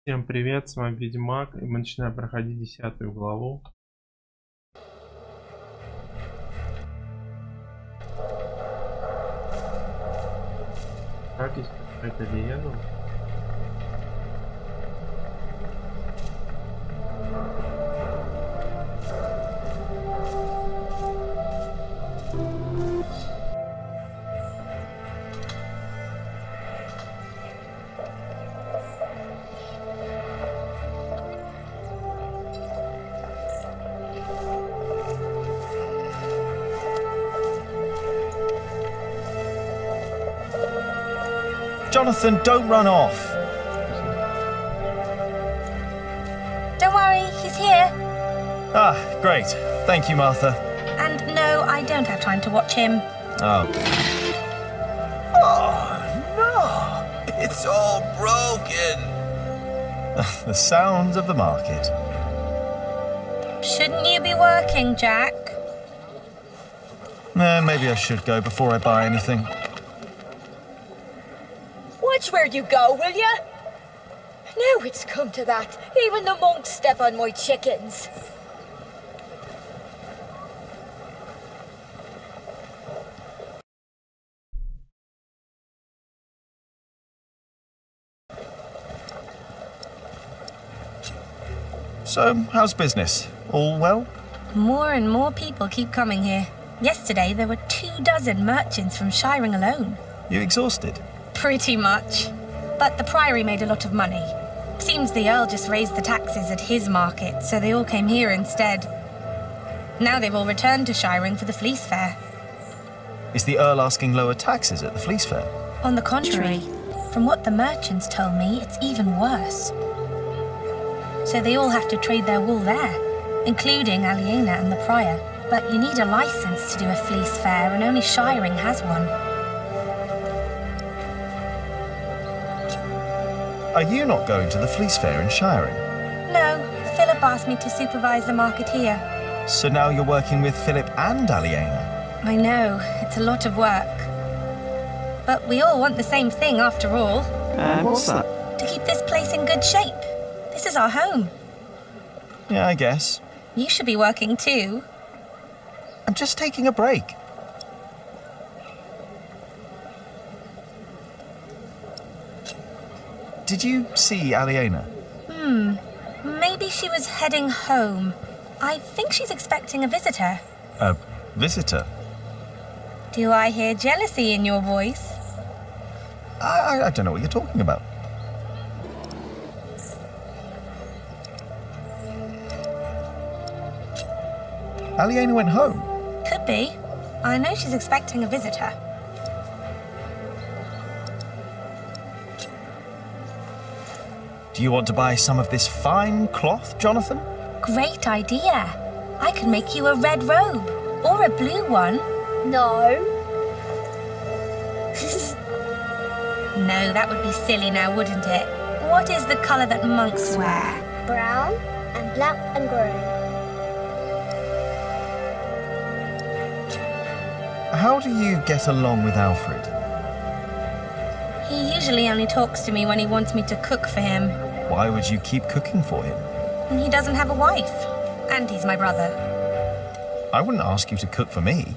Всем привет, с вами Ведьмак, и мы начинаем проходить 10-ю главу. Как искать Лену? Jonathan, don't run off. Don't worry, he's here. Ah, great. Thank you, Martha. And no, I don't have time to watch him. Oh. Oh, no. It's all broken. The sounds of the market. Shouldn't you be working, Jack? Maybe I should go before I buy anything. Watch where you go, will ya? Now it's come to that. Even the monks step on my chickens. So, how's business? All well? More and more people keep coming here. Yesterday, there were 24 merchants from Shiring alone. You exhausted? Pretty much. But the Priory made a lot of money. Seems the Earl just raised the taxes at his market, so they all came here instead. Now they've all returned to Shiring for the Fleece Fair. Is the Earl asking lower taxes at the Fleece Fair? On the contrary, from what the merchants told me, it's even worse. So they all have to trade their wool there, including Aliena and the Prior. But you need a license to do a Fleece Fair, and only Shiring has one. Are you not going to the Fleece Fair in Shiring? No, Philip asked me to supervise the market here. So now you're working with Philip and Aliena? I know, it's a lot of work. But we all want the same thing after all. And what's that? To keep this place in good shape. This is our home. Yeah, I guess. You should be working too. I'm just taking a break. Did you see Aliena? Maybe she was heading home. I think she's expecting a visitor. A visitor? Do I hear jealousy in your voice? I don't know what you're talking about. Aliena went home. Could be. I know she's expecting a visitor. Do you want to buy some of this fine cloth, Jonathan? Great idea. I could make you a red robe. Or a blue one. No. No, that would be silly now, wouldn't it? What is the colour that monks wear? Brown and black and grey. How do you get along with Alfred? He usually only talks to me when he wants me to cook for him. Why would you keep cooking for him? And he doesn't have a wife. And he's my brother. I wouldn't ask you to cook for me.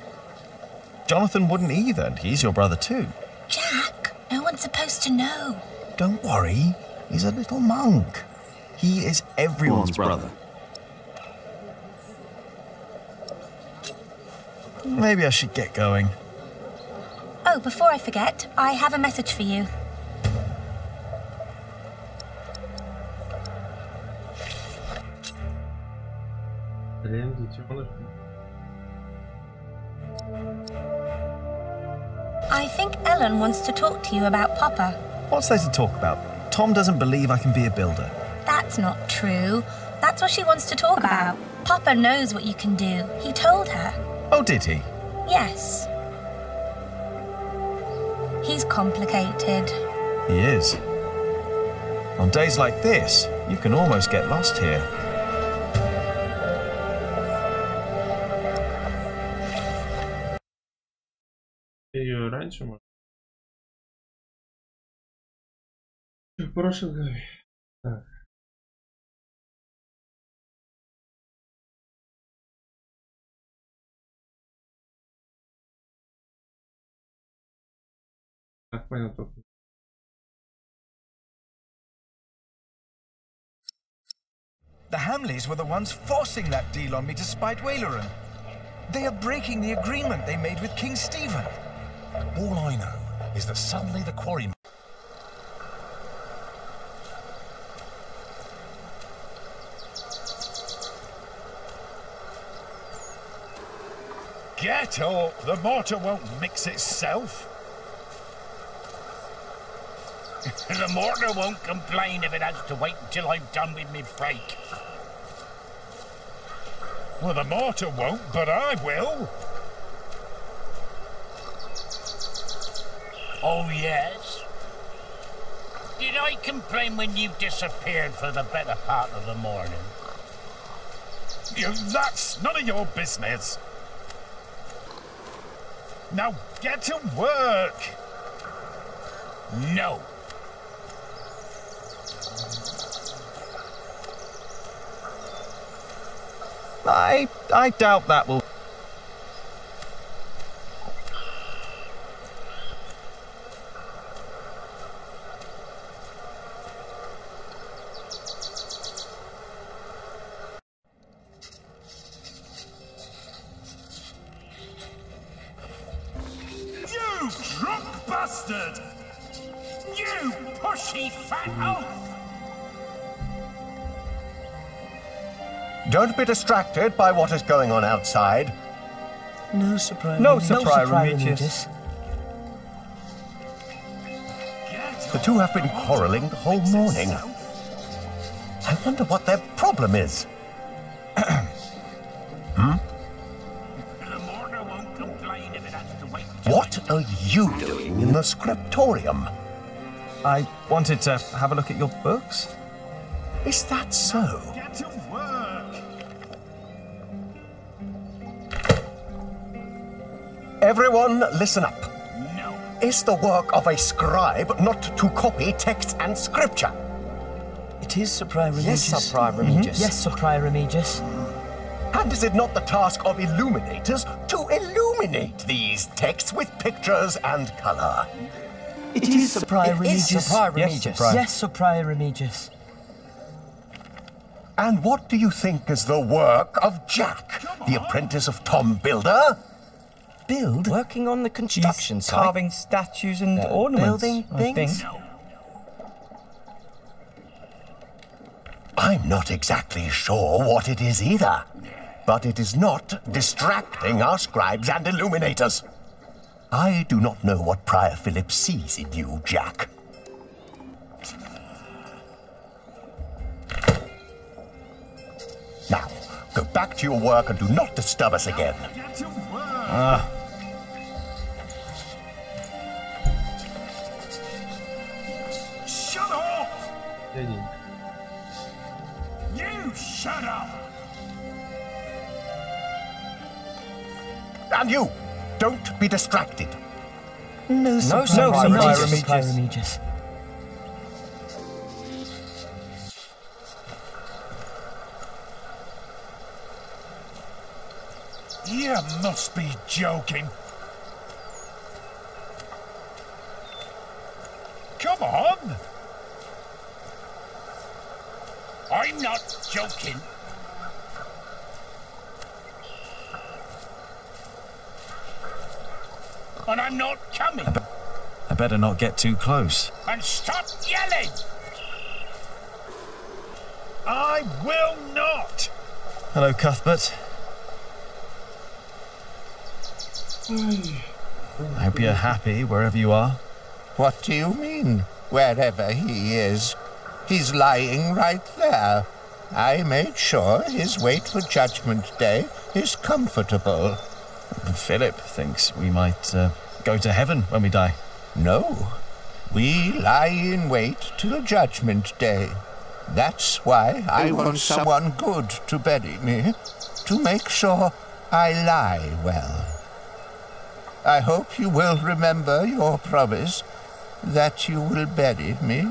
Jonathan wouldn't either, and he's your brother too. Jack, no one's supposed to know. Don't worry, he's a little monk. He is everyone's brother. Maybe I should get going. Oh, before I forget, I have a message for you. I think Ellen wants to talk to you about Papa. What's there to talk about? Tom doesn't believe I can be a builder. That's not true. That's what she wants to talk about. Papa knows what you can do. He told her. Oh, did he? Yes. He's complicated. He is. On days like this, you can almost get lost here. Ее раньше можно. В прошлой главе. Так. Так понял только. The Hamleys were the ones forcing that deal on me to spite Waleran. They are breaking the agreement they made with King Stephen. All I know is that suddenly the quarry... Get up! The mortar won't mix itself. The mortar won't complain if it has to wait until I'm done with me break. Well, the mortar won't, but I will. Oh, yes? Did I complain when you disappeared for the better part of the morning? That's none of your business. Now get to work. No. I doubt that will... You drunk bastard! You pushy fat oaf! Don't be distracted by what is going on outside. No surprise. No surprise, Remigius. The two have been quarrelling the whole morning. I wonder what their problem is. The mortar won't complain if it has to wait. What are you doing in the scriptorium? I wanted to have a look at your books. Is that so? Get to work. Everyone, listen up. No. Is the work of a scribe not to copy text and scripture? It is Sir Prior Remigius. Yes, Sir Prior Remigius. Yes, Sir Prior Remigius. And is it not the task of illuminators to illuminate these texts with pictures and colour? It is Sir Prior Remigius. Yes, Sir Prior Yes, Sir Remigius. Prior. Yes, Sir Prior Remigius. And what do you think is the work of Jack, the apprentice of Tom Builder? Build? Working on the construction He's site. carving statues and ornaments. Building I things. think. I'm not exactly sure what it is either. But it is not distracting our scribes and illuminators. I do not know what Prior Philip sees in you, Jack. Now, go back to your work and do not disturb us again. Get to work. Shut up! Дяденька. You shut up! And you, don't be distracted. No, Sir Sir Prior Prior Remigius. Remigius. You must be joking. Come on! I'm not joking. And I'm not coming. I better not get too close. And stop yelling! I will not! Hello, Cuthbert. I hope you're happy wherever you are. What do you mean, wherever he is? He's lying right there. I made sure his wait for Judgment Day is comfortable. Philip thinks we might go to heaven when we die. No, we lie in wait till Judgment Day. That's why I want someone good to bury me, to make sure I lie well. I hope you will remember your promise that you will bury me.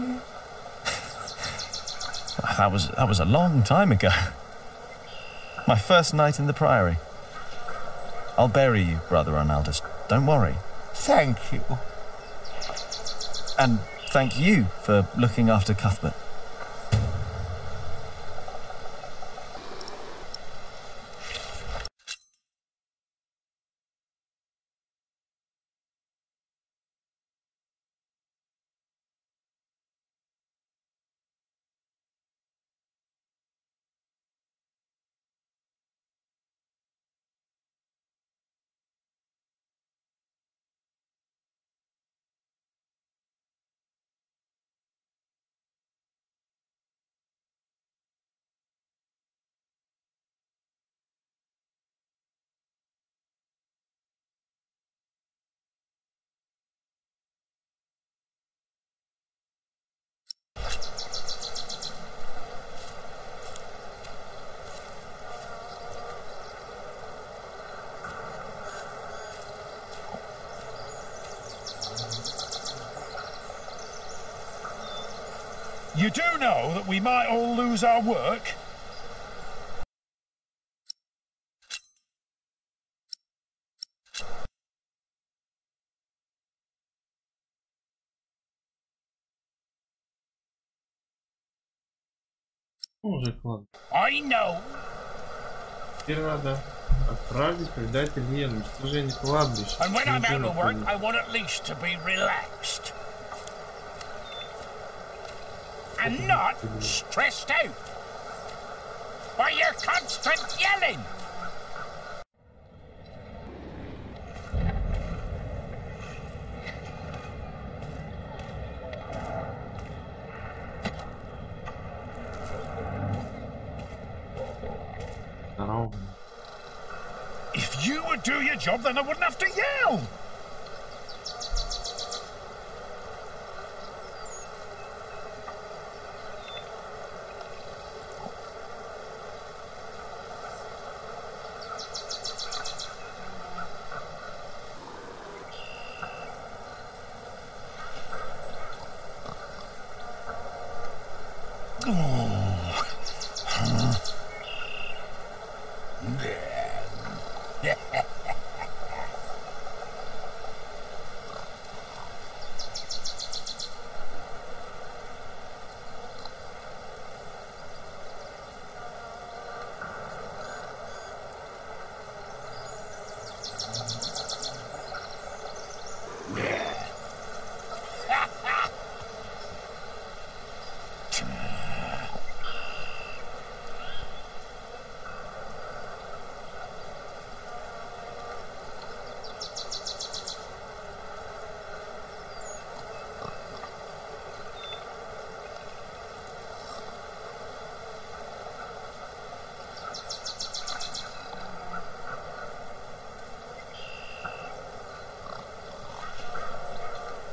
That was a long time ago. My first night in the Priory. I'll bury you, Brother Arnaldus. Don't worry. Thank you. And thank you for looking after Cuthbert. You do know that we might all lose our work? Уже клад. I know. Теперь надо отправить предателей на уничтожение кладбища. And when I'm out of work, I want at least to be relaxed. And not stressed out by your constant yelling. If you would do your job, then I wouldn't have to yell.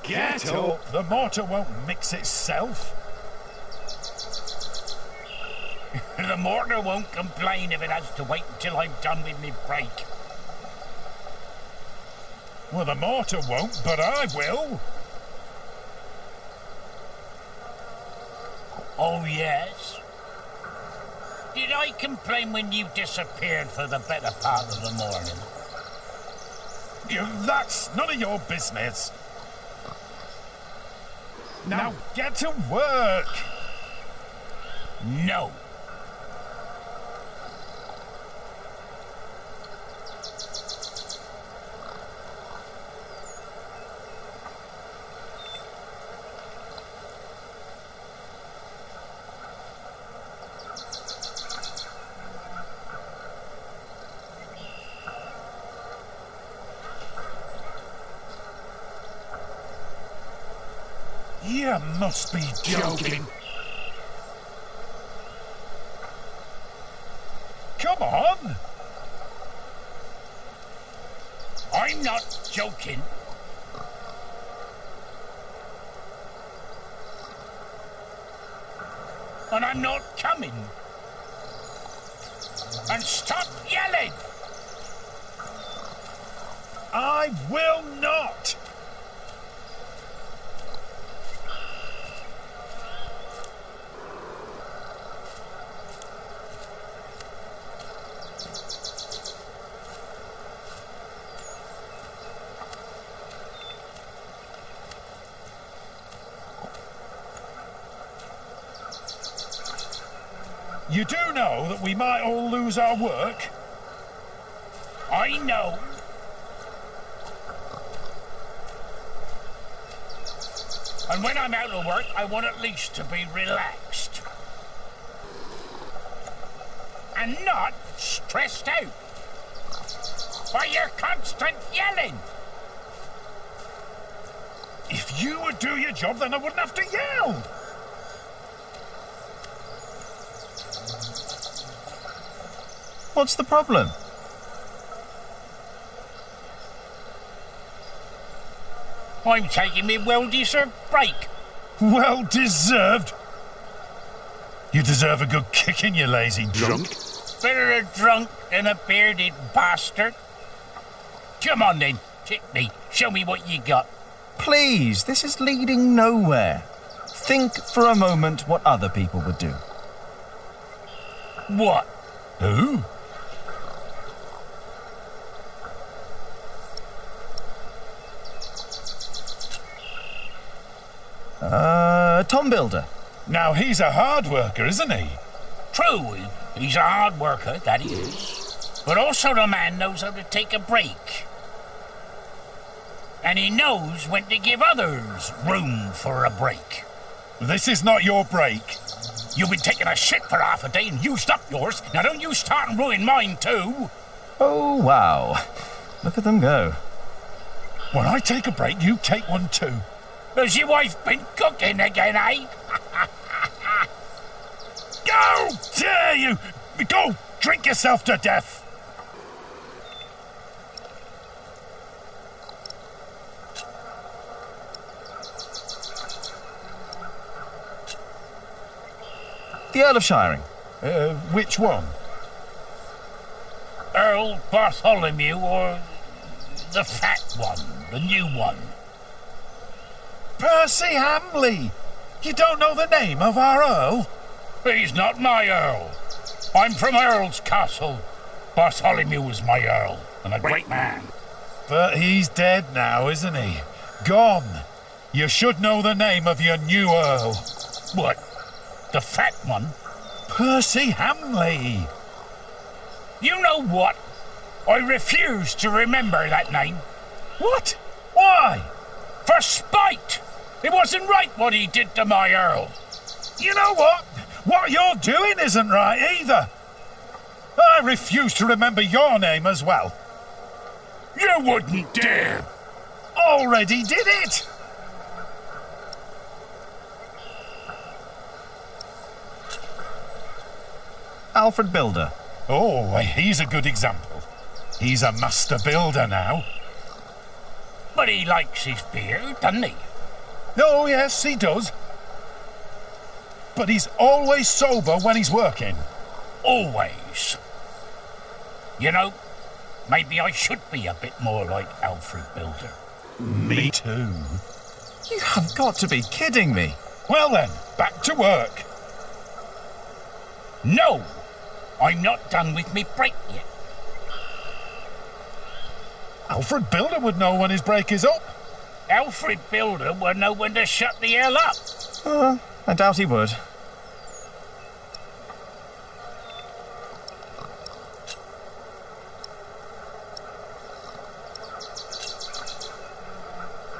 Get up! The mortar won't mix itself. The mortar won't complain if it has to wait until I'm done with me break. Well, the mortar won't, but I will. Oh, yes? Did I complain when you disappeared for the better part of the morning? That's none of your business. Now get to work. No. You must be joking. Come on! I'm not joking. And I'm not coming. And stop yelling! I will not! You do know that we might all lose our work? I know. And when I'm out of work, I want at least to be relaxed. And not stressed out by your constant yelling. If you would do your job, then I wouldn't have to yell. What's the problem? I'm taking me well-deserved break. Well deserved. You deserve a good kicking, you lazy drunk. Better a drunk than a bearded bastard. Come on then, hit me. Show me what you got. Please, this is leading nowhere. Think for a moment what other people would do. What? Who? Tom Builder. Now, he's a hard worker, isn't he? True, he's a hard worker, that he is. But also the man knows how to take a break. And he knows when to give others room for a break. This is not your break. You've been taking a shit for half a day and used up yours. Now don't you start and ruin mine too. Oh, wow. Look at them go. When I take a break, you take one too. Has your wife been cooking again, eh? Go! Dare you! Go! Drink yourself to death! The Earl of Shiring. Which one? Earl Bartholomew or the fat one, the new one? Percy Hamley! You don't know the name of our Earl? He's not my Earl. I'm from Earl's Castle. Bartholomew was my Earl, and a great man. But he's dead now, isn't he? Gone. You should know the name of your new Earl. What? The fat one? Percy Hamley. You know what? I refuse to remember that name. What? Why? For spite! It wasn't right what he did to my Earl. You know what? What you're doing isn't right either. I refuse to remember your name as well. You wouldn't dare! Already did it! Alfred Builder. Oh, he's a good example. He's a master builder now. But he likes his beard, doesn't he? Oh, yes, he does. But he's always sober when he's working. Always. You know, maybe I should be a bit more like Alfred Builder. Me too. You have got to be kidding me. Well then, back to work. No! I'm not done with me break yet. Alfred Builder would know when his break is up. Alfred Builder would know when to shut the hell up. I doubt he would.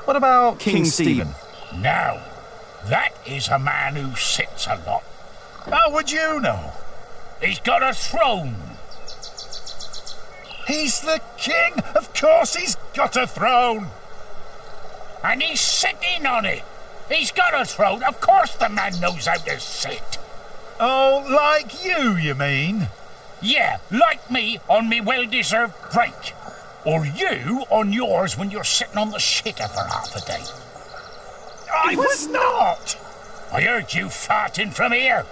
What about King Stephen? Now, that is a man who sits a lot. How would you know? He's got a throne. He's the king. Of course he's got a throne. And he's sitting on it. He's got a throne. Of course the man knows how to sit. Oh, like you mean? Yeah, like me on me well-deserved break. Or you on yours when you're sitting on the shitter for half a day. I was not. I heard you farting from here.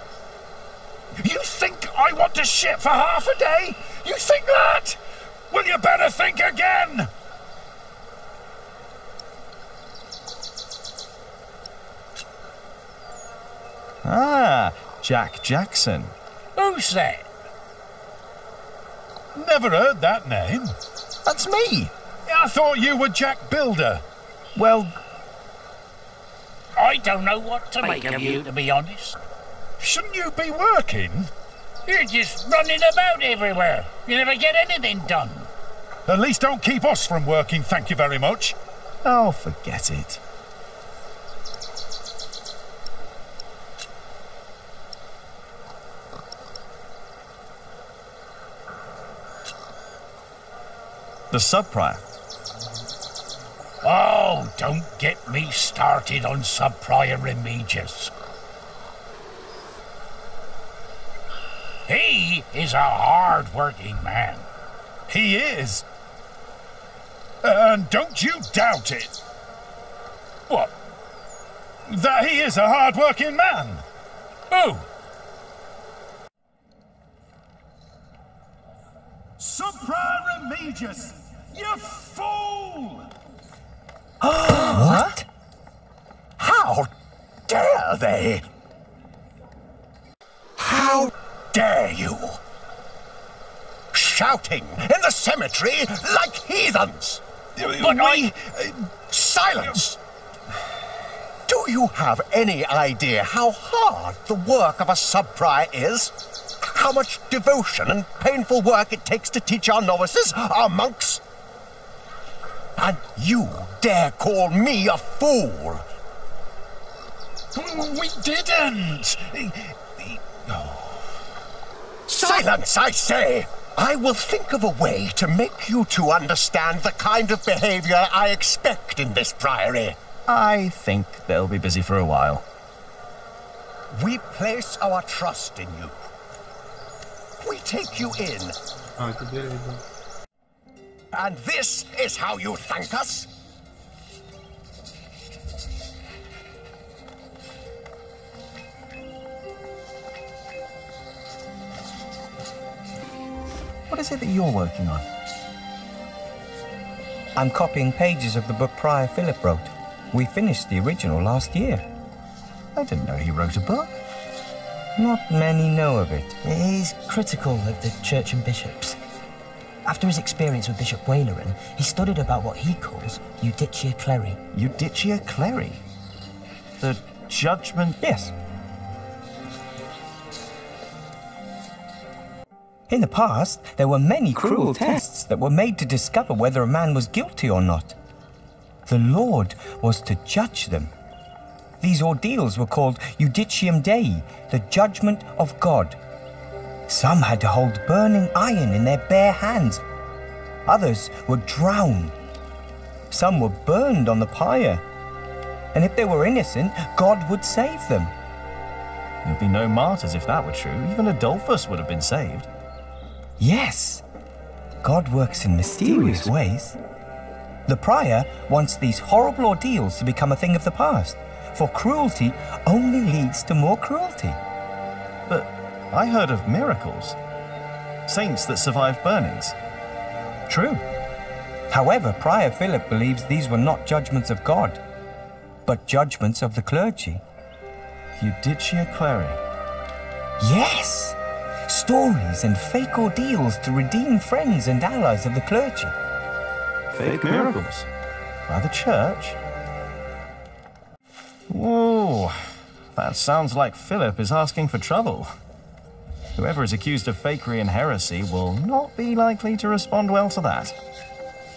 You think I want to shit for half a day? You think that? Well, you better think again. Ah, Jack Jackson. Who's that? Never heard that name. That's me. I thought you were Jack Builder. Well, I don't know what to make of you, to be honest. Shouldn't you be working? You're just running about everywhere. You never get anything done. At least don't keep us from working, thank you very much. Oh, forget it. The sub-prior. Oh, don't get me started on Sub-Prior Remigius. He is a hard-working man. He is. And don't you doubt it. What? That he is a hard-working man. Who? Sub-Prior Remigius, you fool! What? How dare they? How dare you? Shouting in the cemetery like heathens! But Silence! Do you have any idea how hard the work of a sub-prior is? How much devotion and painful work it takes to teach our novices, our monks? And you dare call me a fool? We didn't! Silence, I say! I will think of a way to make you two understand the kind of behavior I expect in this priory. I think they'll be busy for a while. We place our trust in you. We take you in. Теперь видно. And this is how you thank us? What is it that you're working on? I'm copying pages of the book Prior Philip wrote. We finished the original last year. I didn't know he wrote a book. Not many know of it. He's critical of the church and bishops. After his experience with Bishop Waleran, he studied about what he calls Judicia Cleri. Judicia Cleri? The judgment? Yes. In the past, there were many cruel tests that were made to discover whether a man was guilty or not. The Lord was to judge them. These ordeals were called Judicium Dei, the judgment of God. Some had to hold burning iron in their bare hands. Others were drowned. Some were burned on the pyre. And if they were innocent, God would save them. There'd be no martyrs if that were true. Even Adolphus would have been saved. Yes, God works in mysterious ways. The prior wants these horrible ordeals to become a thing of the past, for cruelty only leads to more cruelty. But I heard of miracles. Saints that survived burnings. True. However, Prior Philip believes these were not judgments of God, but judgments of the clergy. Judicia Cleri. Yes! Stories and fake ordeals to redeem friends and allies of the clergy. Fake miracles? By the church? Whoa, that sounds like Philip is asking for trouble. Whoever is accused of fakery and heresy will not be likely to respond well to that.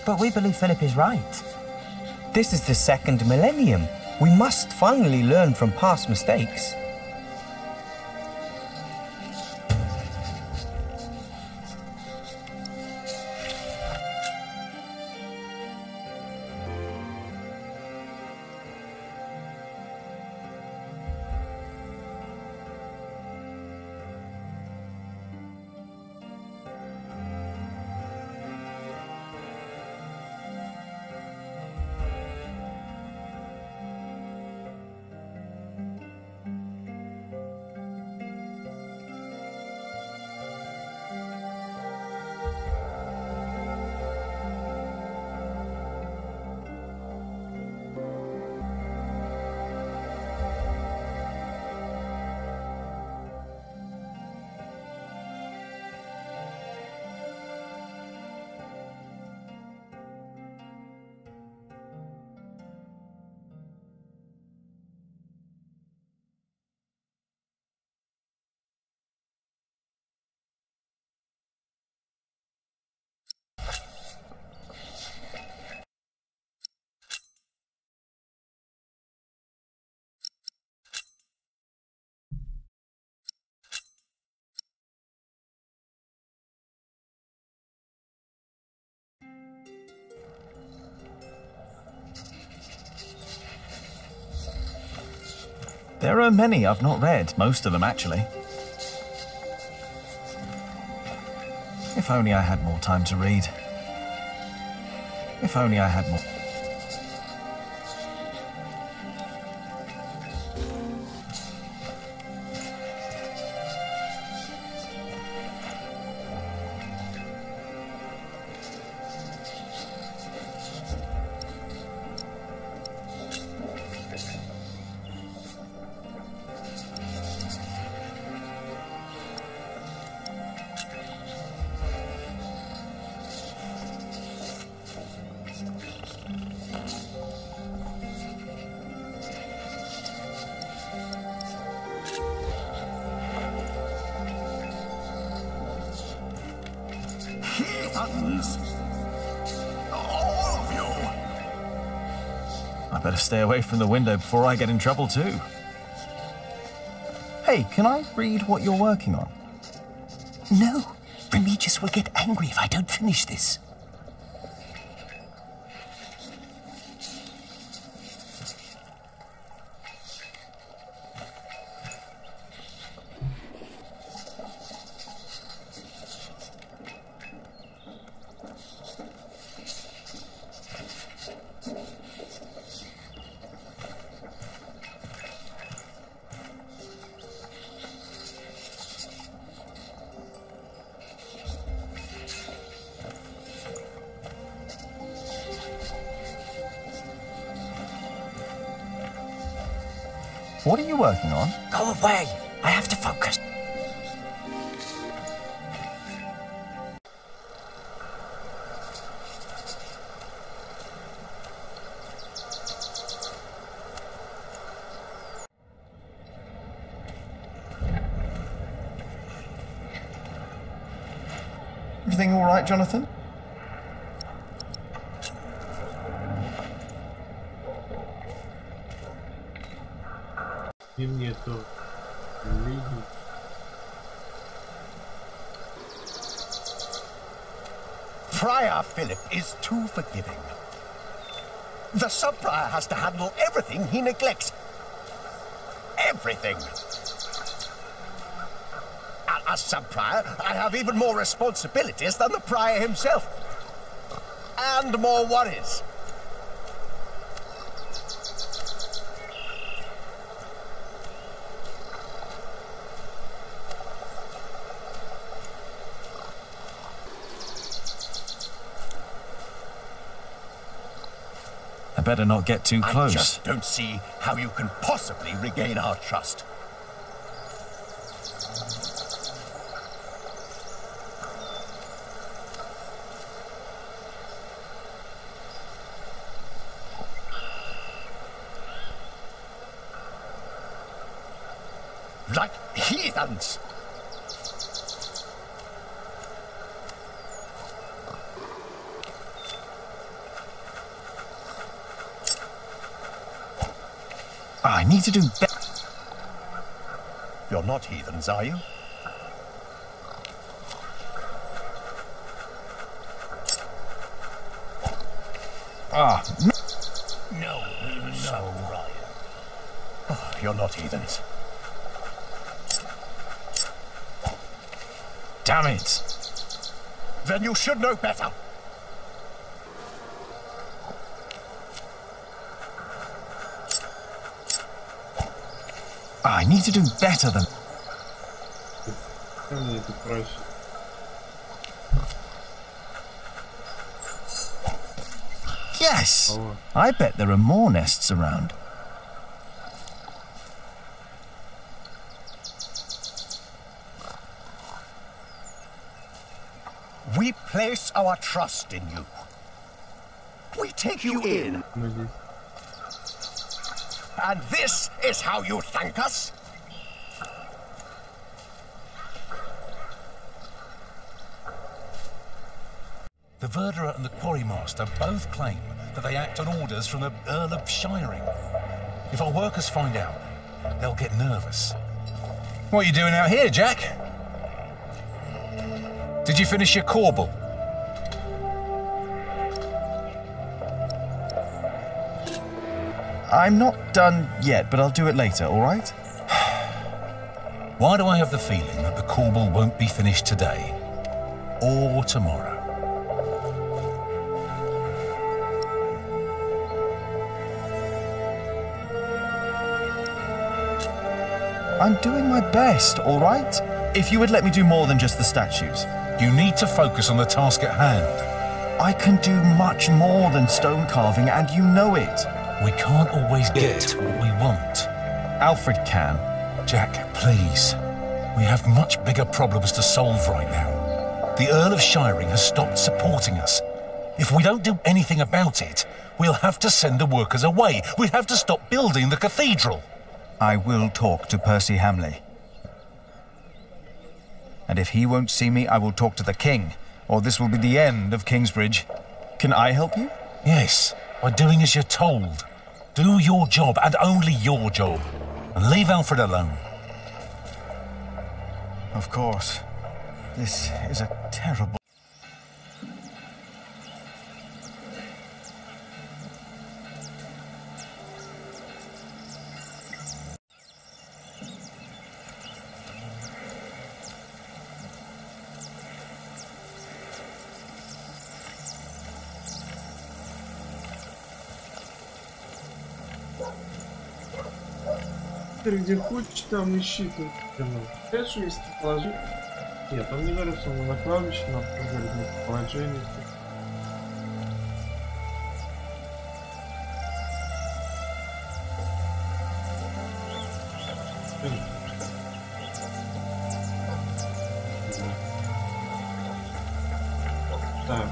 But we believe Philip is right. This is the second millennium. We must finally learn from past mistakes. There are many I've not read, most of them actually. If only I had more time to read. If only I had more... All of you! I better stay away from the window before I get in trouble too. Hey, can I read what you're working on? No. Remigius will get angry if I don't finish this. What are you working on? Go away. I have to focus. Everything all right, Jonathan? Им нету лиги. Friar Philip is too forgiving. The sub-prior has to handle everything he neglects. Everything. As sub-prior, I have even more responsibilities than the prior himself. And more worries. I better not get too close. I just don't see how you can possibly regain our trust. Like heathens! I need to do better. You're not heathens, are you? No, Ryan. Oh, you're not heathens. Damn it! Then you should know better. I need to do better than... Yes! I bet there are more nests around. We place our trust in you. We take you in. And this is how you thank us? The Verderer and the Quarrymaster both claim that they act on orders from the Earl of Shiring. If our workers find out, they'll get nervous. What are you doing out here, Jack? Did you finish your corbel? I'm not done yet, but I'll do it later, all right? Why do I have the feeling that the corbel won't be finished today? Or tomorrow? I'm doing my best, all right? If you would let me do more than just the statues. You need to focus on the task at hand. I can do much more than stone carving, and you know it. We can't always get what we want. Alfred can. Jack, please. We have much bigger problems to solve right now. The Earl of Shiring has stopped supporting us. If we don't do anything about it, we'll have to send the workers away. We'll have to stop building the cathedral. I will talk to Percy Hamley. And if he won't see me, I will talk to the king, or this will be the end of Kingsbridge. Can I help you? Yes, by doing as you're told. Do your job, and only your job. And leave Alfred alone. Of course. This is a terrible... Где хочешь, там ищи тут. Конечно, если положить. Нет, он не нарисован на клавише, на положение. Так.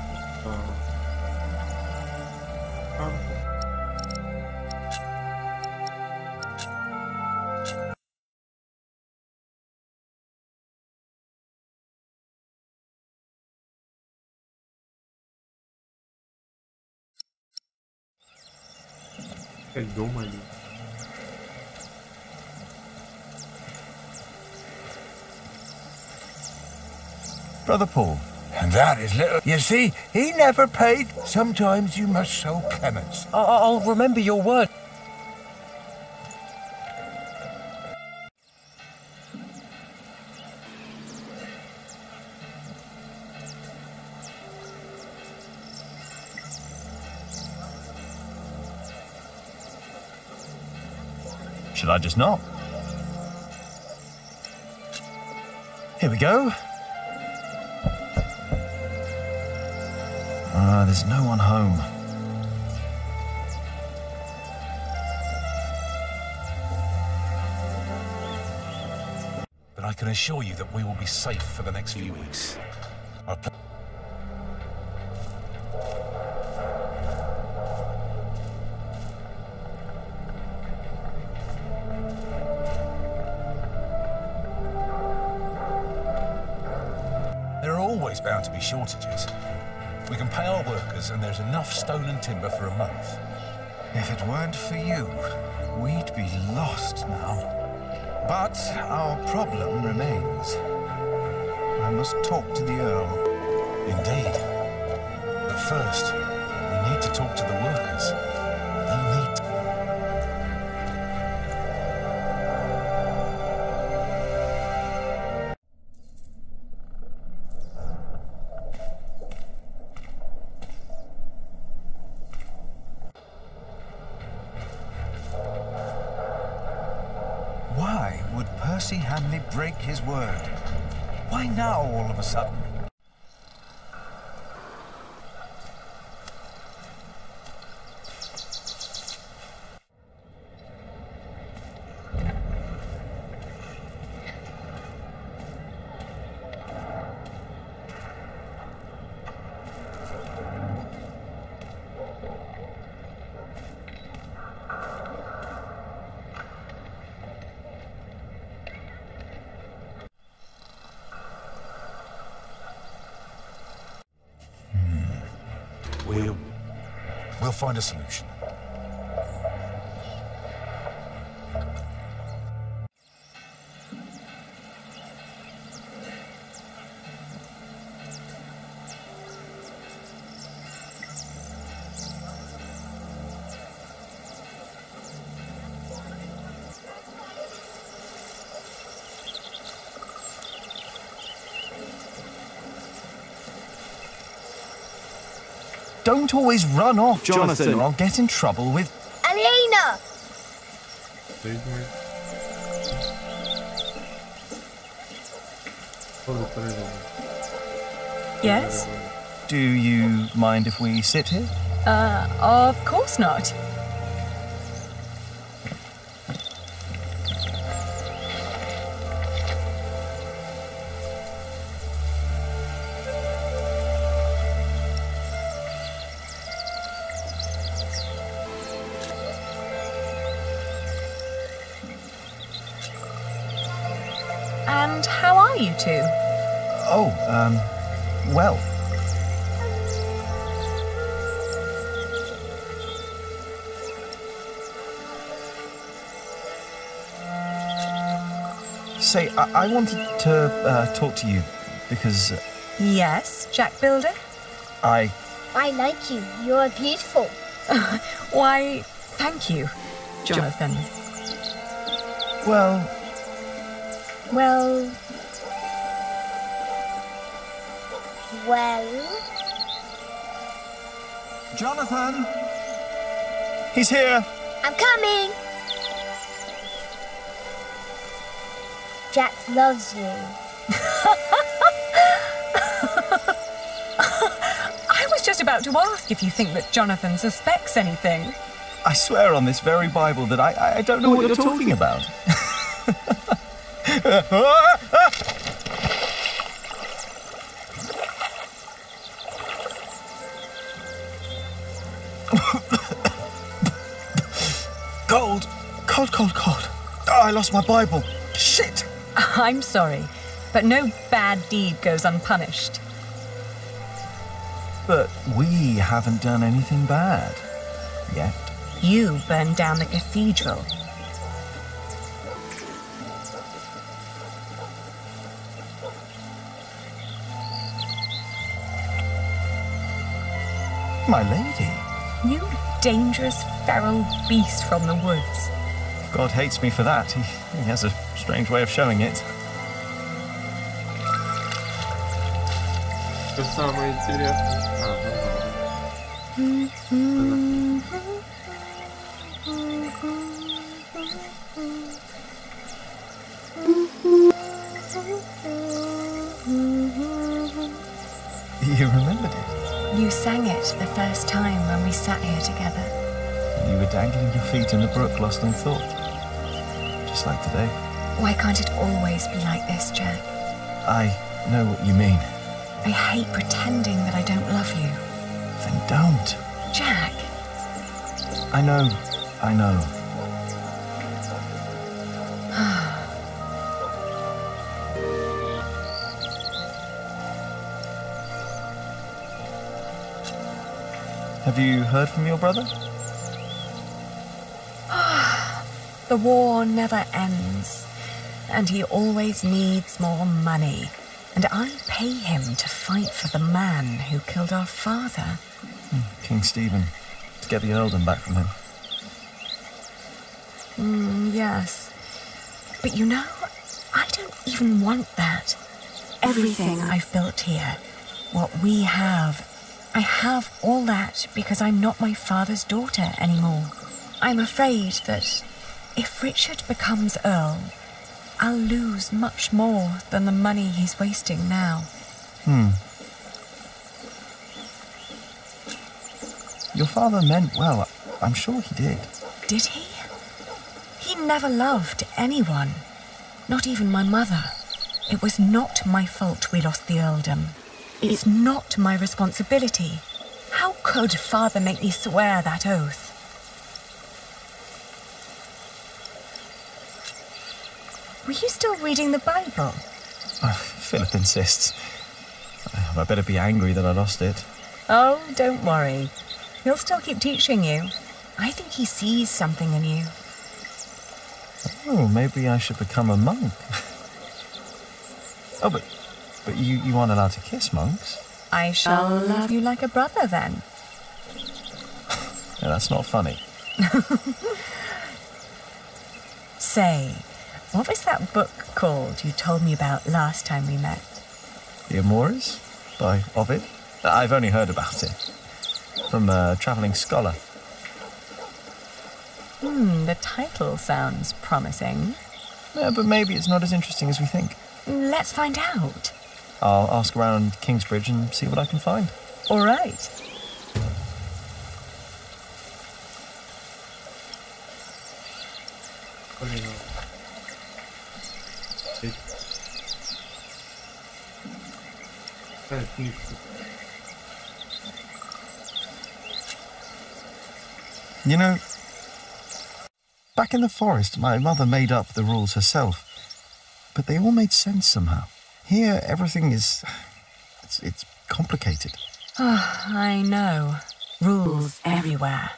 Дома ли? Brother Paul. And that is little... You see, he never paid. Sometimes you must show clemence. I'll remember your word. Should I just knock? Here we go. There's no one home. But I can assure you that we will be safe for the next few weeks. There are always bound to be shortages. We can pay our workers, and there's enough stone and timber for a month. If it weren't for you, we'd be lost now. But our problem remains. I must talk to the Earl. Indeed. But first, we need to talk to the workers. They need... Why would Percy Hamley break his word? Why now, all of a sudden? We'll find a solution. don't always run off, Jonathan, or I'll get in trouble with... Aliena! Yes? Do you mind if we sit here? Of course not. And how are you two? Oh, well. Say, I wanted to talk to you because... Yes, Jack Builder? I like you. You're beautiful. Why, thank you, Jonathan. Well... Well... Well... Jonathan! He's here! I'm coming! Jack loves you. I was just about to ask if you think that Jonathan suspects anything. I swear on this very Bible that I don't know what you're talking about. Cold. Oh, I lost my Bible. Shit! I'm sorry, but no bad deed goes unpunished. But we haven't done anything bad. Yet. You burned down the cathedral. My lady. You dangerous, feral beast from the woods. God hates me for that. He has a strange way of showing it. Что самое интересное? You remembered it? You sang it the first time when we sat here together. You were dangling your feet in the brook, lost in thought. Just like today. Why can't it always be like this, Jack? I know what you mean. I hate pretending that I don't love you. Then don't. Jack. I know. Have you heard from your brother? The war never ends, and he always needs more money. And I pay him to fight for the man who killed our father. King Stephen. To get the earldom back from him. Yes. But you know, I don't even want that. Everything I've built here, what we have, I have all that because I'm not my father's daughter anymore. I'm afraid that if Richard becomes Earl, I'll lose much more than the money he's wasting now. Your father meant well. I'm sure he did. Did he? He never loved anyone. Not even my mother. It was not my fault we lost the earldom. It's not my responsibility. How could Father make me swear that oath? Were you still reading the Bible? Philip insists. I better be angry that I lost it. Oh, don't worry. He'll still keep teaching you. I think he sees something in you. Oh, maybe I should become a monk. Oh, but you aren't allowed to kiss monks. I shall love you like a brother, then. Yeah, that's not funny. Say, what was that book called you told me about last time we met? The Amores? By Ovid? I've only heard about it. from a travelling scholar. The title sounds promising. Yeah, but maybe it's not as interesting as we think. Let's find out. I'll ask around Kingsbridge and see what I can find. All right. You know, back in the forest, my mother made up the rules herself, but they all made sense somehow. Here, everything is... it's complicated. I know. Rules everywhere.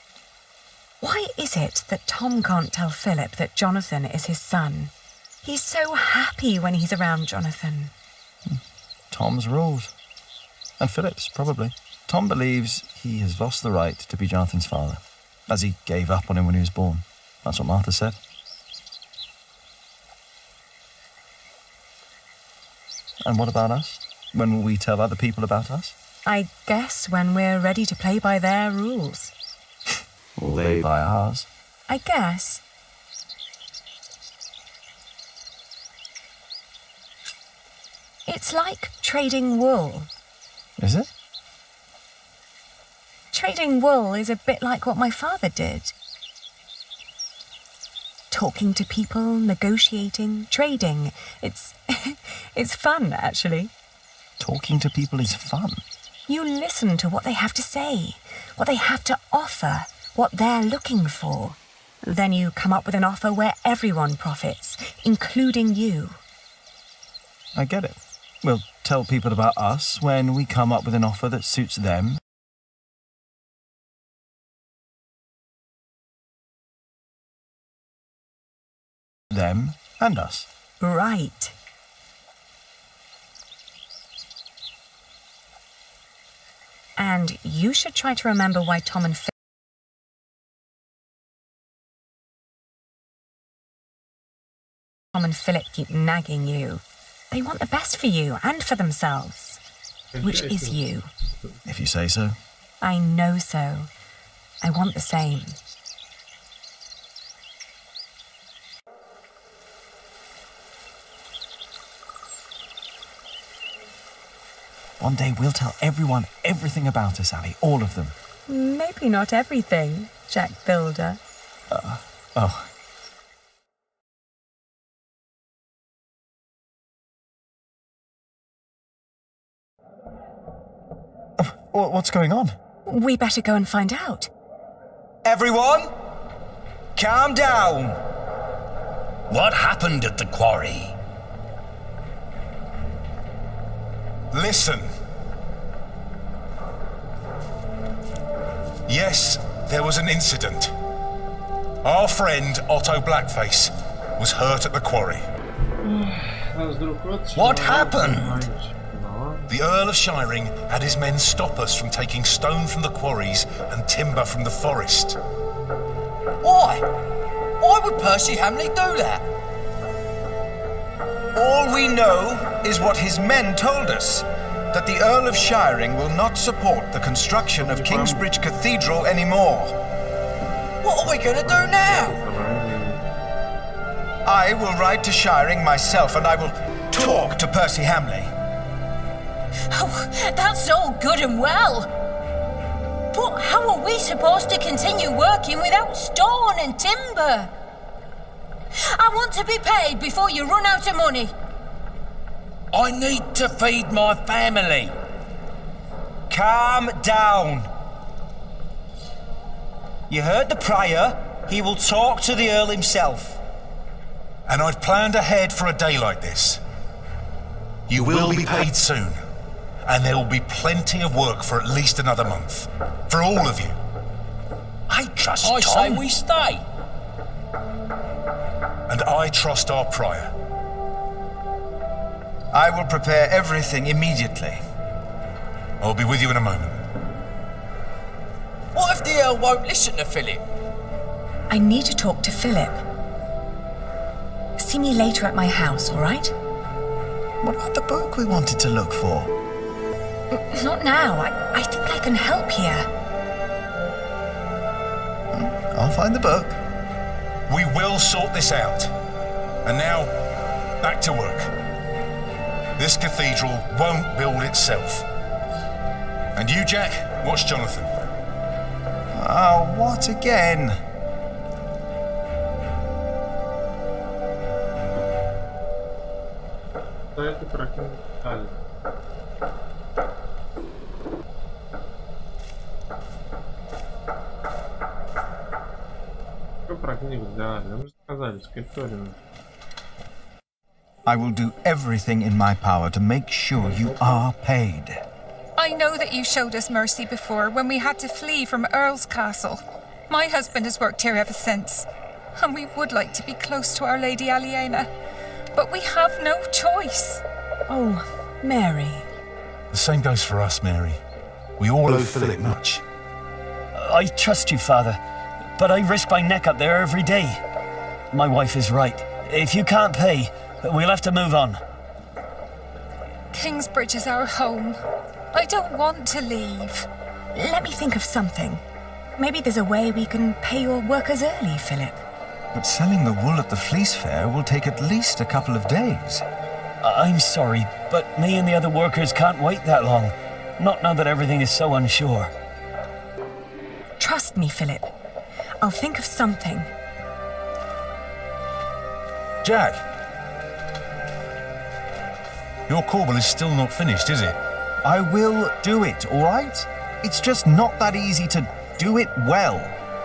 Why is it that Tom can't tell Philip that Jonathan is his son? He's so happy when he's around Jonathan. Tom's rules. And Philip's, probably. Tom believes he has lost the right to be Jonathan's father, as he gave up on him when he was born. That's what Martha said. And what about us? When will we tell other people about us? I guess when we're ready to play by their rules. Or they by ours? I guess. It's like trading wool. Is it? Trading wool is a bit like what my father did. Talking to people, negotiating, trading. It's fun, actually. Talking to people is fun. You listen to what they have to say, what they have to offer, what they're looking for. Then you come up with an offer where everyone profits, including you. I get it. We'll tell people about us when we come up with an offer that suits them. Them and us. Right. And you should try to remember why Tom and Philip keep nagging you. They want the best for you and for themselves, which is you. If you say so. I know so. I want the same. One day we'll tell everyone everything about us, Ali. All of them. Maybe not everything, Jack Builder. Oh. What's going on? We better go and find out. Everyone, calm down. What happened at the quarry? Listen. Yes, there was an incident. Our friend, Otto Blackface, was hurt at the quarry. What happened? The Earl of Shiring had his men stop us from taking stone from the quarries and timber from the forest. Why? Why would Percy Hamley do that? All we know is what his men told us, that the Earl of Shiring will not support the construction of Kingsbridge Cathedral anymore. What are we going to do now? I will ride to Shiring myself and I will talk to Percy Hamley. Oh, that's all good and well. But how are we supposed to continue working without stone and timber? I want to be paid before you run out of money. I need to feed my family. Calm down. You heard the Prior. He will talk to the Earl himself. And I've planned ahead for a day like this. You will be paid soon. And there will be plenty of work for at least another month. For all of you. I trust Tom. I say we stay. And I trust our Prior. I will prepare everything immediately. I'll be with you in a moment. What if the Earl won't listen to Philip? I need to talk to Philip. See me later at my house, all right? What about the book we wanted to look for? Not now. I think I can help here. I'll find the book. We will sort this out. And now, back to work. This cathedral won't build itself. And you, Jack, watch Jonathan. Oh, what again? Это прокинуть детали. Что про книгу для Али? Мы же сказали, скрипторину. I will do everything in my power to make sure you are paid. I know that you showed us mercy before when we had to flee from Earl's Castle. My husband has worked here ever since, and we would like to be close to Our Lady Aliena, but we have no choice. Oh, Mary. The same goes for us, Mary. We all owe Philip much. I trust you, Father, but I risk my neck up there every day. My wife is right. If you can't pay, we'll have to move on. Kingsbridge is our home. I don't want to leave. Let me think of something. Maybe there's a way we can pay your workers early, Philip. But selling the wool at the fleece fair will take at least a couple of days. I'm sorry, but me and the other workers can't wait that long. Not now that everything is so unsure. Trust me, Philip. I'll think of something. Jack! Your corbel is still not finished, is it? I will do it, all right? It's just not that easy to do it well.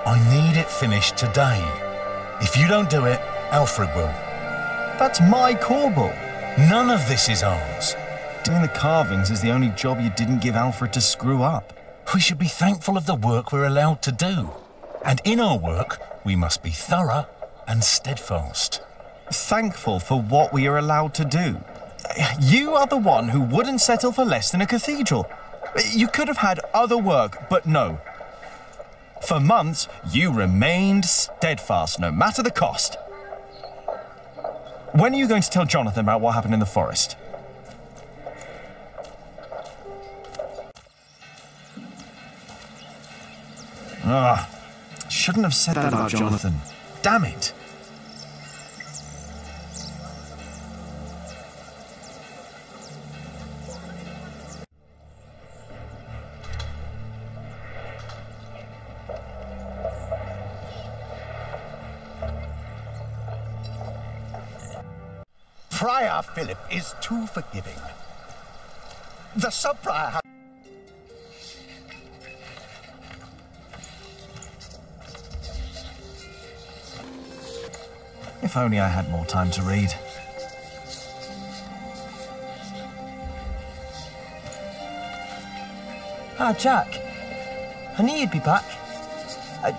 I need it finished today. If you don't do it, Alfred will. That's my corbel. None of this is ours. Doing the carvings is the only job you didn't give Alfred to screw up. We should be thankful of the work we're allowed to do. And in our work, we must be thorough and steadfast. Thankful for what we are allowed to do. You are the one who wouldn't settle for less than a cathedral. You could have had other work, but no. For months, you remained steadfast, no matter the cost. When are you going to tell Jonathan about what happened in the forest? Shouldn't have said that about Jonathan. Damn it. Friar Philip is too forgiving. The sub-prior has... If only I had more time to read. Ah, Jack. I knew you'd be back.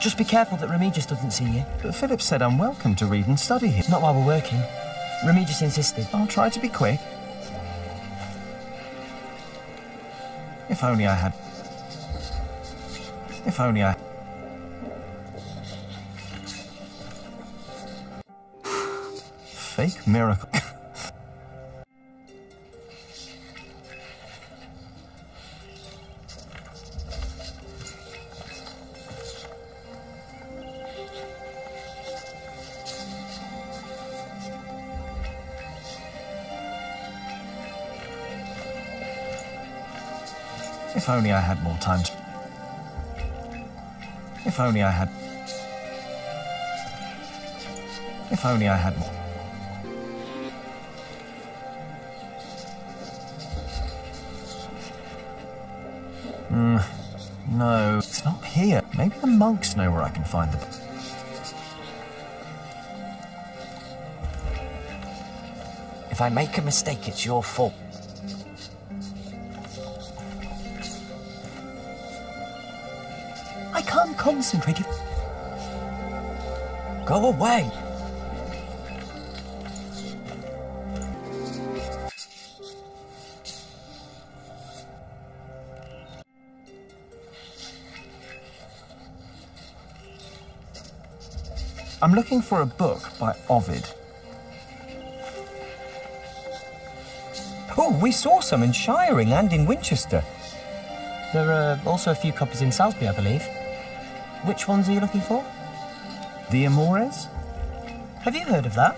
Just be careful that Remigius doesn't see you. But Philip said I'm welcome to read and study here. Not while we're working. Remigius insisted. I'll try to be quick. If only I had... If only I... Fake miracle. If only I had more time to... If only I had... If only I had more... No, it's not here. Maybe the monks know where I can find the book. If I make a mistake, it's your fault. I can't concentrate if... Go away. I'm looking for a book by Ovid. Oh, we saw some in Shiring and in Winchester. There are also a few copies in Salisbury, I believe. Which ones are you looking for? The Amores? Have you heard of that?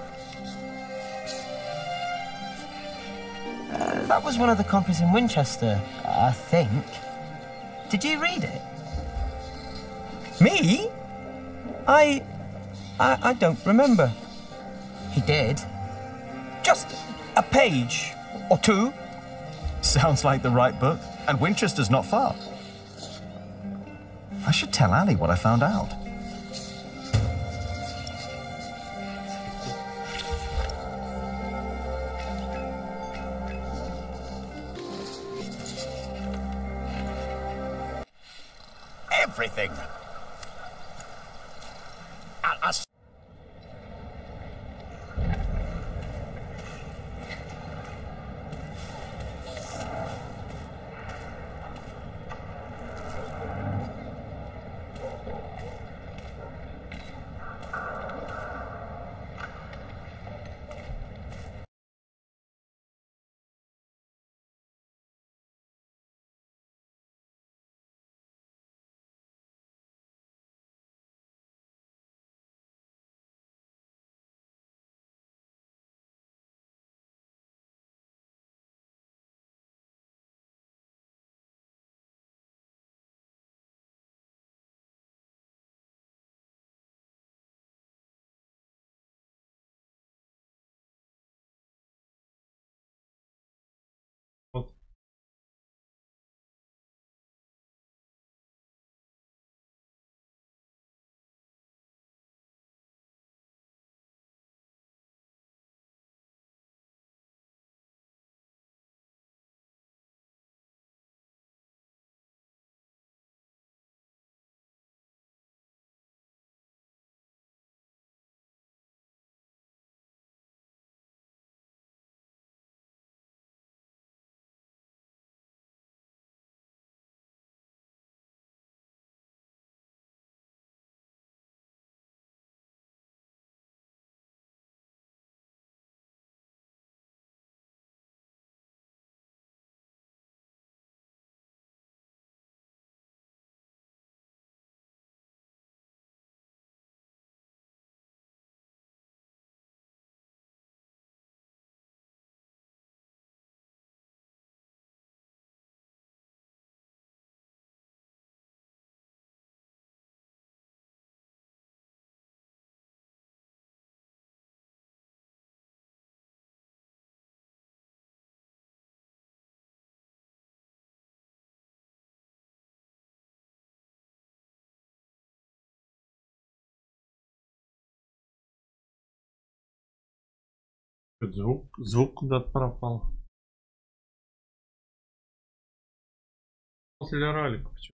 That was one of the copies in Winchester, I think. Did you read it? Me? I don't remember. He did. Just a page or two. Sounds like the right book, and Winchester's not far. I should tell Ali what I found out. Everything. Звук куда-то пропал. После ролика почему?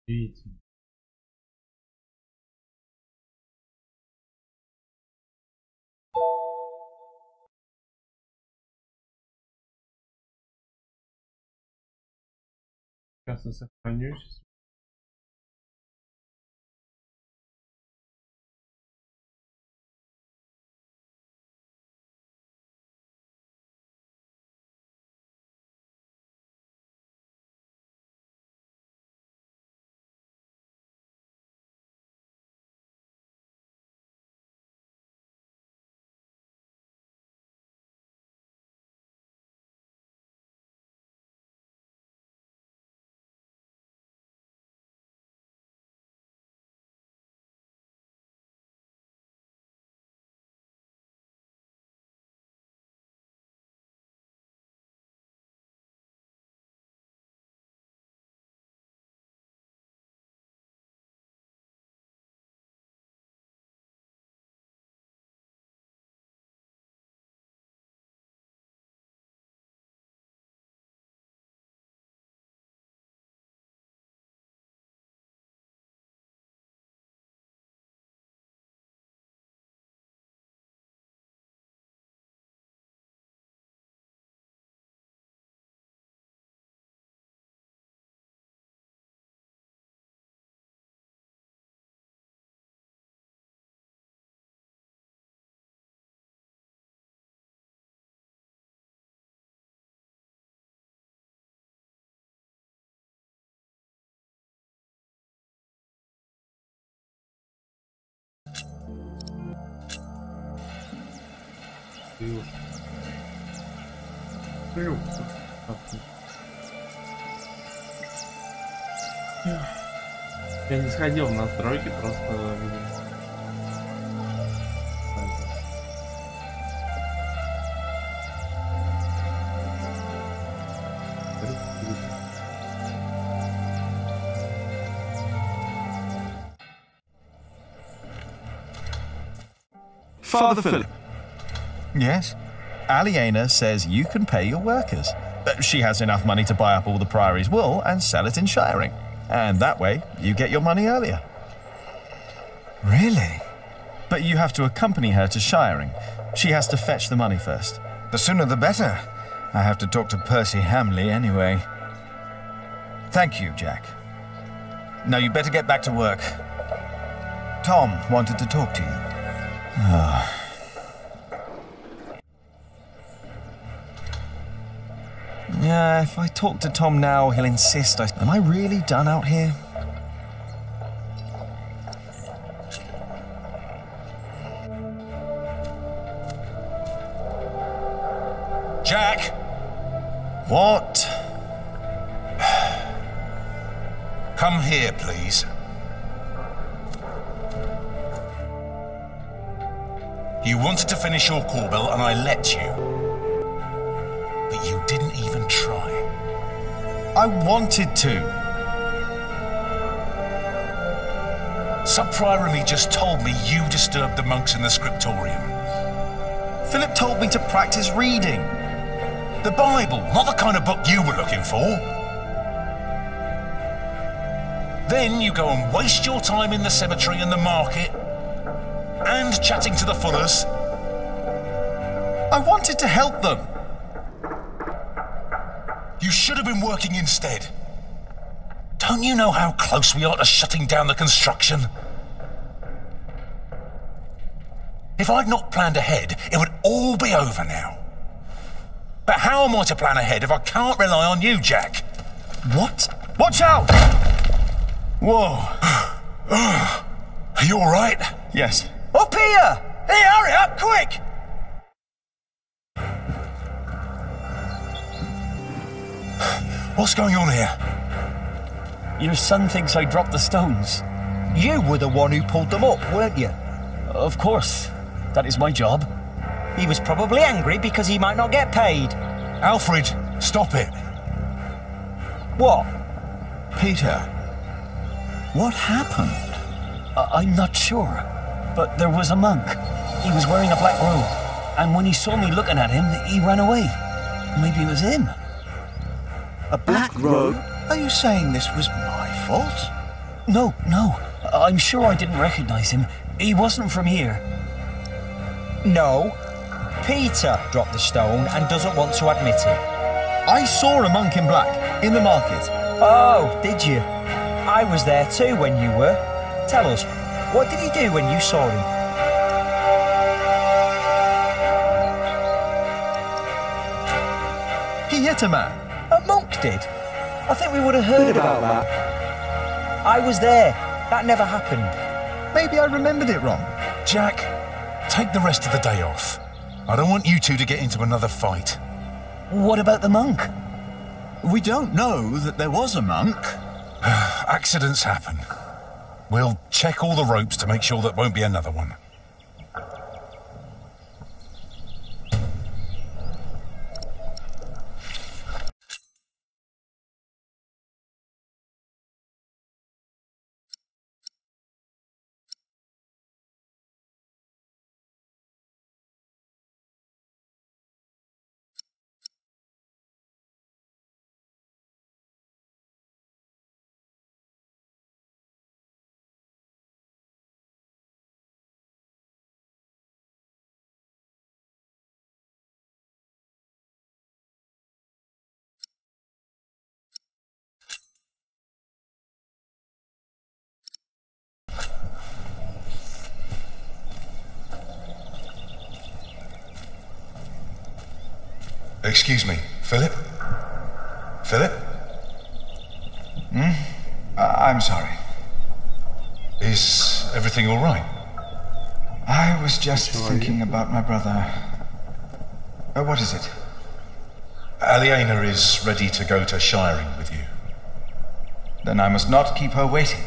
Видите. Сейчас я сохранюсь. Я не сходил в настройки, просто видимо. Father Philip. Yes? Aliena says you can pay your workers. She has enough money to buy up all the Priory's wool and sell it in shiring. And that way, you get your money earlier. Really? But you have to accompany her to shiring. She has to fetch the money first. The sooner the better. I have to talk to Percy Hamley anyway. Thank you, Jack. Now you better get back to work. Tom wanted to talk to you. Yeah, if I talk to Tom now, he'll insist. Am I really done out here? Jack! What? Come here, please. You wanted to finish your Corbel and I let you. But you didn't even try. I wanted to. Sub-Prior Remy just told me you disturbed the monks in the scriptorium. Philip told me to practice reading. The Bible, not the kind of book you were looking for. Then you go and waste your time in the cemetery and the market and chatting to the Fullers. I wanted to help them. You should have been working instead. Don't you know how close we are to shutting down the construction? If I'd not planned ahead, it would all be over now. But how am I to plan ahead if I can't rely on you, Jack? What? Watch out! Whoa. Are you all right? Yes. Up here! Hey, hurry up, quick! What's going on here? Your son thinks I dropped the stones. You were the one who pulled them up, weren't you? Of course. That is my job. He was probably angry because he might not get paid. Alfred, stop it. What? Peter, what happened? I'm not sure, but there was a monk. He was wearing a black robe, and when he saw me looking at him, he ran away. Maybe it was him. A black robe? Are you saying this was my fault? No. I'm sure I didn't recognize him. He wasn't from here. No. Peter dropped the stone and doesn't want to admit it. I saw a monk in black in the market. Oh, did you? I was there too when you were. Tell us, what did he do when you saw him? He hit a man. A monk did? I think we would have heard about that. I was there. That never happened. Maybe I remembered it wrong. Jack, take the rest of the day off. I don't want you two to get into another fight. What about the monk? We don't know that there was a monk. Accidents happen. We'll check all the ropes to make sure there won't be another one. Excuse me, Philip? Philip? I'm sorry. Is everything all right? I was just thinking about my brother. What is it? Aliena is ready to go to Shiring with you. Then I must not keep her waiting.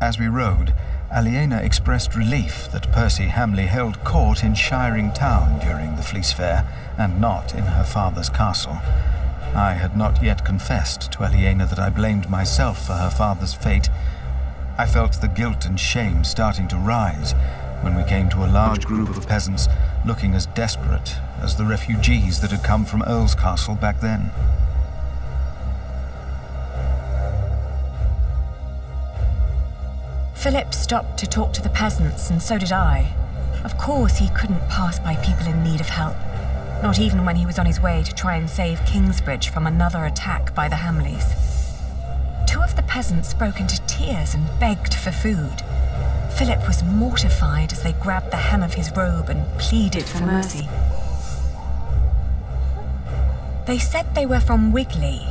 As we rode, Aliena expressed relief that Percy Hamley held court in Shiring Town during the Fleece Fair, and not in her father's castle. I had not yet confessed to Aliena that I blamed myself for her father's fate. I felt the guilt and shame starting to rise when we came to a large group of peasants looking as desperate as the refugees that had come from Earl's Castle back then. Philip stopped to talk to the peasants, and so did I. Of course, he couldn't pass by people in need of help, not even when he was on his way to try and save Kingsbridge from another attack by the Hamleys. Two of the peasants broke into tears and begged for food. Philip was mortified as they grabbed the hem of his robe and pleaded for mercy. They said they were from Wigley.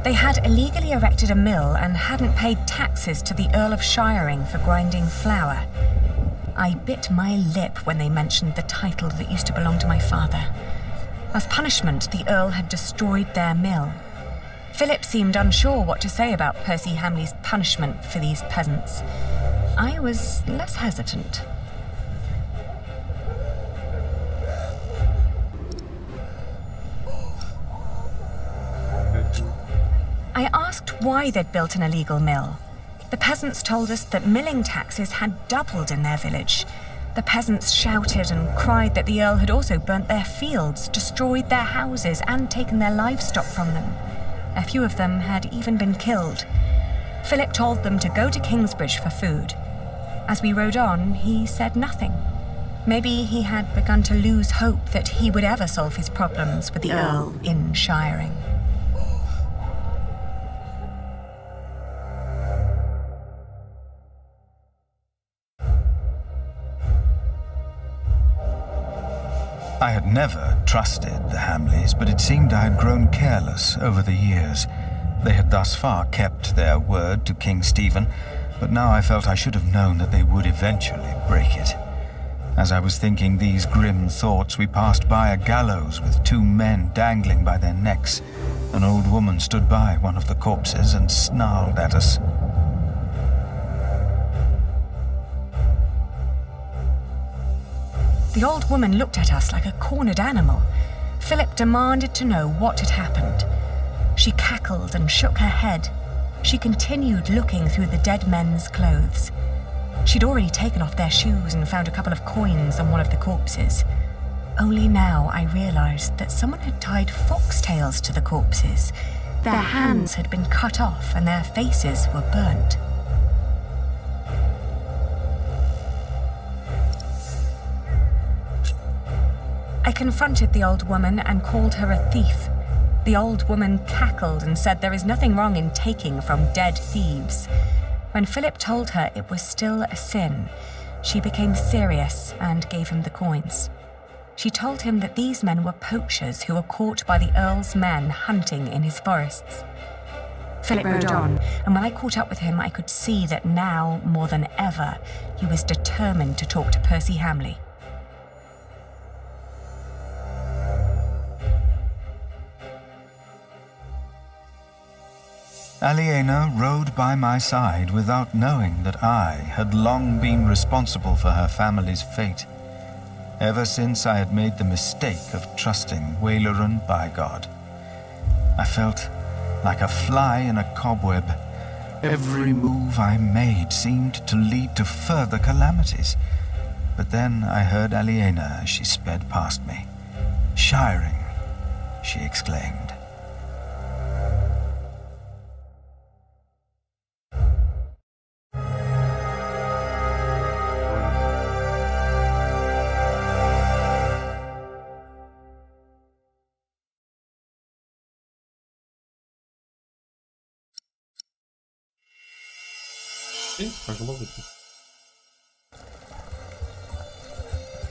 They had illegally erected a mill and hadn't paid taxes to the Earl of Shiring for grinding flour. I bit my lip when they mentioned the title that used to belong to my father. As punishment, the Earl had destroyed their mill. Philip seemed unsure what to say about Percy Hamley's punishment for these peasants. I was less hesitant. I asked why they'd built an illegal mill. The peasants told us that milling taxes had doubled in their village. The peasants shouted and cried that the Earl had also burnt their fields, destroyed their houses, and taken their livestock from them. A few of them had even been killed. Philip told them to go to Kingsbridge for food. As we rode on, he said nothing. Maybe he had begun to lose hope that he would ever solve his problems with the Earl in Shiring. I had never trusted the Hamleys, but it seemed I had grown careless over the years. They had thus far kept their word to King Stephen, but now I felt I should have known that they would eventually break it. As I was thinking these grim thoughts, we passed by a gallows with two men dangling by their necks. An old woman stood by one of the corpses and snarled at us. The old woman looked at us like a cornered animal. Philip demanded to know what had happened. She cackled and shook her head. She continued looking through the dead men's clothes. She'd already taken off their shoes and found a couple of coins on one of the corpses. Only now I realized that someone had tied foxtails to the corpses. Their hands had been cut off and their faces were burnt. I confronted the old woman and called her a thief. The old woman cackled and said there is nothing wrong in taking from dead thieves. When Philip told her it was still a sin, she became serious and gave him the coins. She told him that these men were poachers who were caught by the Earl's men hunting in his forests. Philip rode on, and when I caught up with him, I could see that now, more than ever, he was determined to talk to Percy Hamley. Aliena rode by my side without knowing that I had long been responsible for her family's fate, ever since I had made the mistake of trusting Waileran by God. I felt like a fly in a cobweb. Every move I made seemed to lead to further calamities. But then I heard Aliena as she sped past me. "Shiring," she exclaimed.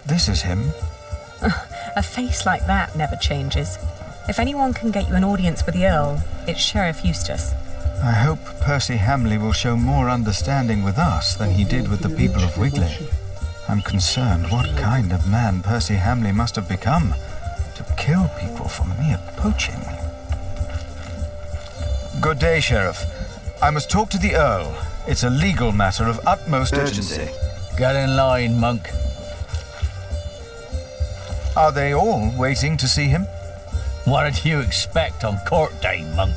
This is him. A face like that never changes. If anyone can get you an audience with the Earl, it's Sheriff Eustace. I hope Percy Hamley will show more understanding with us than he did with the people of Wigley. I'm concerned what kind of man Percy Hamley must have become to kill people for mere poaching. Good day, Sheriff. I must talk to the Earl. It's a legal matter of utmost urgency. Get in line, monk. Are they all waiting to see him? What did you expect on court day, monk?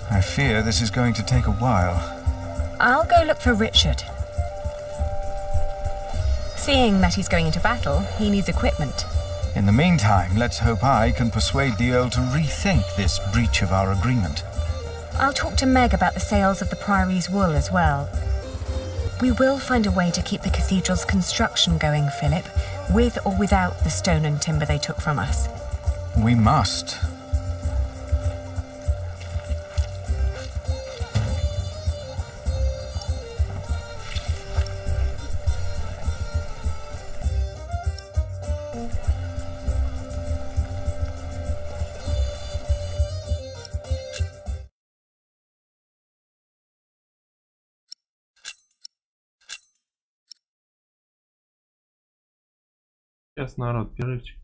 I fear this is going to take a while. I'll go look for Richard. Seeing that he's going into battle, he needs equipment. In the meantime, let's hope I can persuade the Earl to rethink this breach of our agreement. I'll talk to Meg about the sales of the Priory's wool as well. We will find a way to keep the cathedral's construction going, Philip, with or without the stone and timber they took from us. We must. Сейчас, народ, перерывчик.